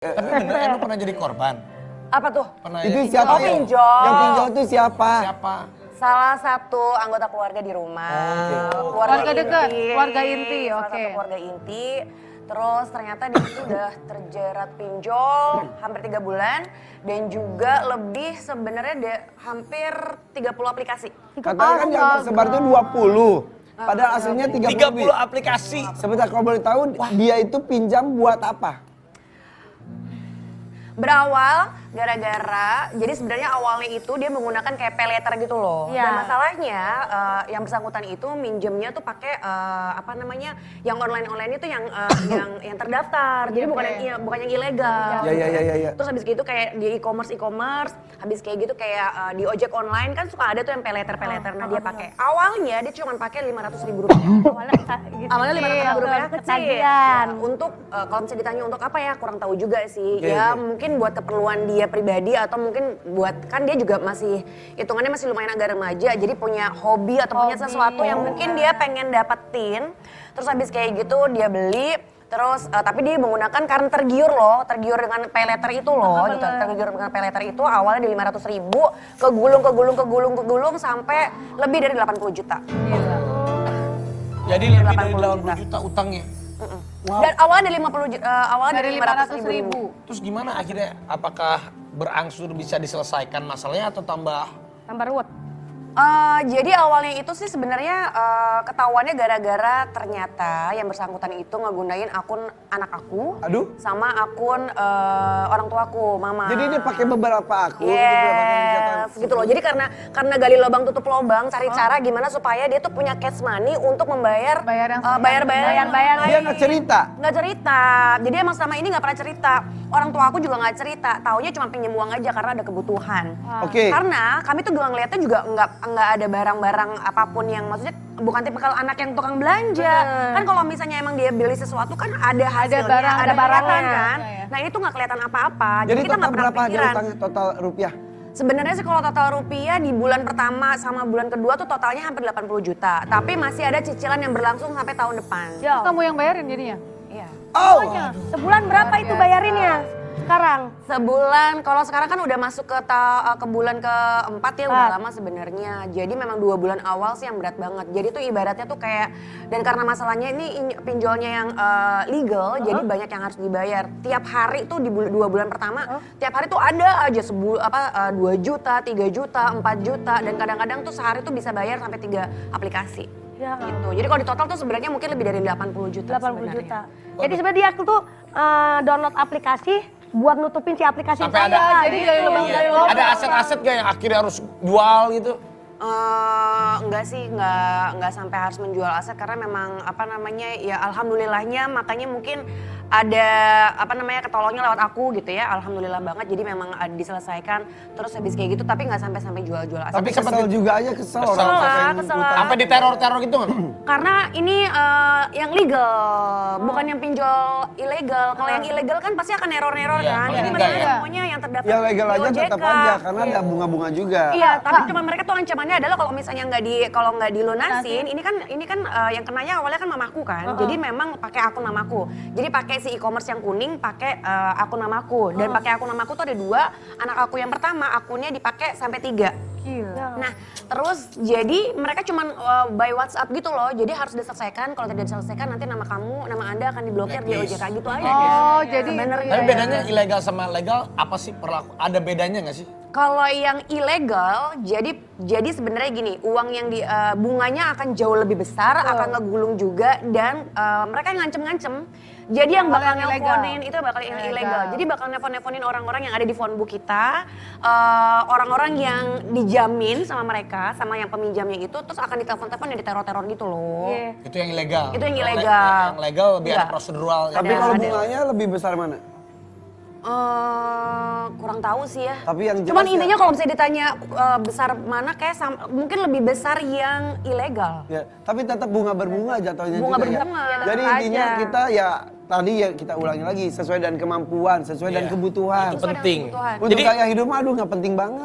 Tapi bener emang pernah jadi korban? Apa tuh? Pernah Itu ya? siapa? Oh, pinjol. Yang pinjol itu siapa? Siapa? Salah satu anggota keluarga di rumah. Keluarga dekat, keluarga inti, Salah oke. satu keluarga inti. Terus ternyata dia itu udah terjerat pinjol hampir 3 bulan. Dan juga lebih sebenarnya hampir 30 aplikasi. Katanya kan yang tersebar itu 20. Padahal aslinya 30 lebih. 30 aplikasi. Sebentar kalau boleh tahu dia itu pinjam buat apa? Berawal gara-gara, jadi sebenarnya awalnya itu dia menggunakan kayak pay later gitu loh. Iya. Dan masalahnya yang bersangkutan itu minjemnya tuh pakai apa namanya, yang online itu yang terdaftar. Jadi bukan yang ilegal. Ya. Terus habis gitu kayak di e-commerce, habis kayak gitu kayak di ojek online kan suka ada tuh yang pay later. Nah dia pakai. Awalnya dia cuma pakai 500.000 rupiah. Awalnya 500.000 rupiah kecil. Ketagihan. Untuk kalau misalnya ditanya untuk apa ya kurang tahu juga sih. Iya. Mungkin buat keperluan dia pribadi atau mungkin buat kan dia juga masih hitungannya masih lumayan agak remaja. Jadi punya hobi atau punya sesuatu yang mungkin dia pengen dapetin. Terus habis kayak gitu dia beli. Terus tapi dia menggunakan karena tergiur dengan pay later itu loh, gitu. Tergiur dengan pay later itu awalnya di 500.000 kegulung sampai lebih dari 80 juta. Jadi lebih dari 80 juta utangnya. Wow. Dan awalnya dari 50 awalnya Dari 500.000. Terus gimana akhirnya? Apakah berangsur bisa diselesaikan masalahnya atau tambah? Tambah ruwet. Jadi awalnya itu sih sebenarnya ketahuannya gara-gara ternyata yang bersangkutan itu ngegunain akun anak aku, sama akun orang tuaku, mama. Jadi dia pakai beberapa akun, Yes, gitu loh. Jadi karena gali lubang tutup lubang, cari cara gimana supaya dia tuh punya cash money untuk membayar bayar Dia nggak cerita. Nggak cerita. Jadi emang selama ini nggak pernah cerita. Orang tua aku juga nggak cerita. Taunya cuma pinjam uang aja karena ada kebutuhan. Oke. Karena kami tuh juga ngeliatnya juga nggak ada barang-barang apapun yang maksudnya bukan tipikal anak yang tukang belanja. Kan kalau misalnya emang dia beli sesuatu kan ada hasilnya, ada barangnya kan. Nah ini tuh nggak kelihatan apa-apa. Jadi kita total nggak pernah berapa dia pikiran. utangnya total rupiah? Sebenarnya sih kalau total rupiah di bulan pertama sama bulan kedua tuh totalnya hampir 80 juta. Tapi masih ada cicilan yang berlangsung sampai tahun depan. Terus kamu yang bayarin jadinya? Iya. Oh, Sebulan berapa itu bayarinnya sekarang? Sebulan, kalau sekarang kan udah masuk ke bulan keempat ya, udah lama sebenarnya. Jadi memang 2 bulan awal sih yang berat banget. Jadi tuh ibaratnya tuh kayak, dan karena masalahnya ini pinjolnya yang legal, jadi banyak yang harus dibayar. Tiap hari tuh di 2 bulan pertama, tiap hari tuh ada aja 2 juta, 3 juta, 4 juta, dan kadang-kadang tuh sehari tuh bisa bayar sampai 3 aplikasi. Ya. Gitu. Jadi kalau di total tuh sebenarnya mungkin lebih dari 80 juta 80 sebenarnya. juta. Jadi sebenarnya dia tuh download aplikasi buat nutupin si aplikasi Sampai saya. ada, jadi dari lubang dari lubang. ada aset-aset gak yang akhirnya harus jual gitu? Enggak sih, enggak sampai harus menjual aset karena memang apa namanya ya alhamdulillahnya makanya mungkin ada apa namanya ketolongnya lewat aku gitu ya, alhamdulillah banget jadi memang diselesaikan terus habis kayak gitu tapi nggak sampai jual aset. Tapi kesel juga aja kesel orang lah, pakai kesel. utang. Sampai di teror-teror gitu nggak? Karena ini yang legal, bukan yang pinjol ilegal. Kalau yang ilegal kan pasti akan neror-neror Iya, kan. kalau Jadi yang mereka enggak ya? semuanya yang terdaftar Ya legal di aja OJK. tetap aja karena ada bunga-bunga juga. Iya, tapi cuma mereka tuh ancamannya adalah kalau misalnya nggak dilunasin, ini kan yang kenanya awalnya kan mamaku kan. Jadi memang pakai akun mamaku. Jadi pakai si e-commerce yang kuning, pakai akun mamaku. Dan pakai akun mamaku tuh ada 2. Anak aku yang pertama akunnya dipakai sampai 3. Gila. Nah, terus jadi mereka cuman by WhatsApp gitu loh. Jadi harus diselesaikan. Kalau tidak diselesaikan nanti nama Anda akan diblokir di OJK gitu aja. Oh, jadi sebenarnya. Tapi bedanya ilegal sama legal apa sih ada bedanya nggak sih? Kalau yang ilegal, jadi sebenarnya gini, uang yang bunganya akan jauh lebih besar, akan ngegulung juga, dan mereka yang ngancem-ngancem. Jadi yang bakal nelponin itu bakal yang ilegal. Jadi bakal nelponin orang-orang yang ada di phone book kita, orang-orang yang dijamin sama mereka, sama yang peminjamnya itu, terus akan ditelepon-telepon yang diteror-teror gitu loh. Itu yang ilegal. Itu yang ilegal. Yang legal lebih ada Enggak. prosedural. Tapi kalau bunganya lebih besar mana? Kurang tahu sih ya. Tapi yang jelas Cuman ya- intinya kalau misalnya ditanya besar mana kayak mungkin lebih besar yang ilegal. Ya, tapi tetap bunga berbunga jatuhnya Bunga juga berbunga. ya. Ya, Jadi tetap intinya aja. kita ya tadi ya kita ulangi lagi sesuai dengan kemampuan, sesuai dengan Iya. kebutuhan. Itu penting. kebutuhan. Untuk Jadi gaya hidup mah aduh nggak penting banget.